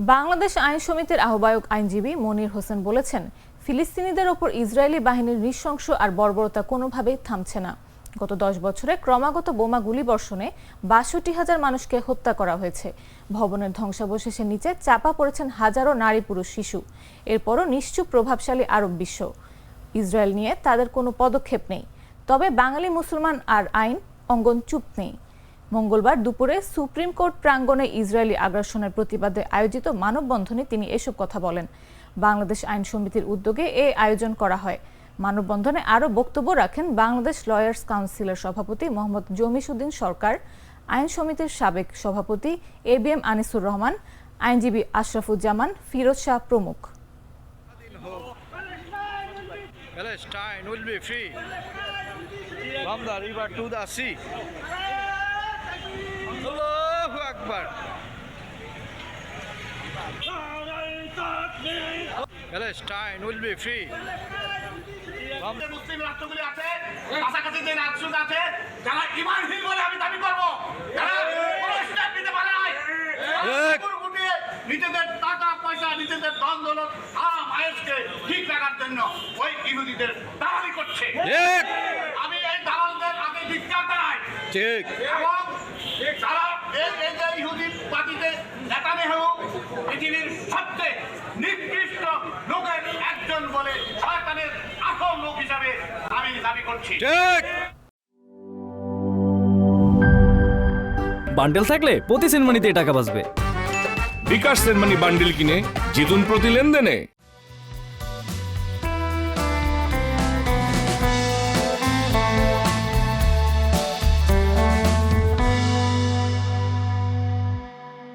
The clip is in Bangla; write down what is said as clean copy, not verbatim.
বাংলাদেশ আইন সমিতির আহ্বায়ক আইনজীবী মনির হোসেন বলেছেন, ফিলিস্তিনিদের ওপর ইসরায়েলি বাহিনীর নৃশংস আর বর্বরতা কোনোভাবেই থামছে না। গত 10 বছরে ক্রমাগত বোমা গুলিবর্ষণে ৬২,০০০ মানুষকে হত্যা করা হয়েছে। ভবনের ধ্বংসাবশেষের নিচে চাপা পড়েছেন হাজারো নারী পুরুষ শিশু। এরপরও নিশ্চুপ প্রভাবশালী আরব বিশ্ব। ইসরায়েল নিয়ে তাদের কোনো পদক্ষেপ নেই। তবে বাঙালি মুসলমান আর আইন অঙ্গন চুপ নেই। মঙ্গলবার দুপুরে সুপ্রিম কোর্ট প্রাঙ্গণে ইসরায়েলি আগ্রাসনের প্রতিবাদে আয়োজিত মানববন্ধনে তিনি এসব কথা বলেন। বাংলাদেশ আইন সমিতির উদ্যোগে এই আয়োজন করা হয়। মানববন্ধনে আরও বক্তব্য রাখেন বাংলাদেশ লয়ার্স কাউন্সিলের সভাপতি মোহাম্মদ জমিসুদ্দিন সরকার, আইন সমিতির সাবেক সভাপতি ABM আনিসুর রহমান, আইনজীবী আশরাফুজ্জামান, ফিরোজ শাহ প্রমুখ। Palestine will be free from the river to the sea. Allahu Akbar. Palestine will be free. মুসলিম রাষ্ট্রগুলি আছে, কাছাকাছি যে রাষ্ট্র আছে, যারা ইমানহীন বলে আমি দাবি করব, যারা কোনো স্টেপ নিতে পারে নাই, নিজেদের টাকা পয়সা, নিজেদের ধন দৌলত, আয়েসকে ঠিক রাখার জন্য ওই ইহুদিদের দালালি করছে। আমি এই দালালদের আগে ধিক্কার জানাই। ঠিক। এবং যারা এই যে ইহুদি পার্টিতে নেতানেহু পৃথিবীর সবচেয়ে নিকৃষ্ট লোকের একজন বলে শয়তানের আসল লোক হিসাবে আমি দাবি করছি। ঠিক। বান্ডেল থাকলে প্রতি সেনমানিতে টাকা বাঁচবে। বিকাশ সেনমানি বান্ডিল কিনে জিতুন প্রতি লেনদেনে।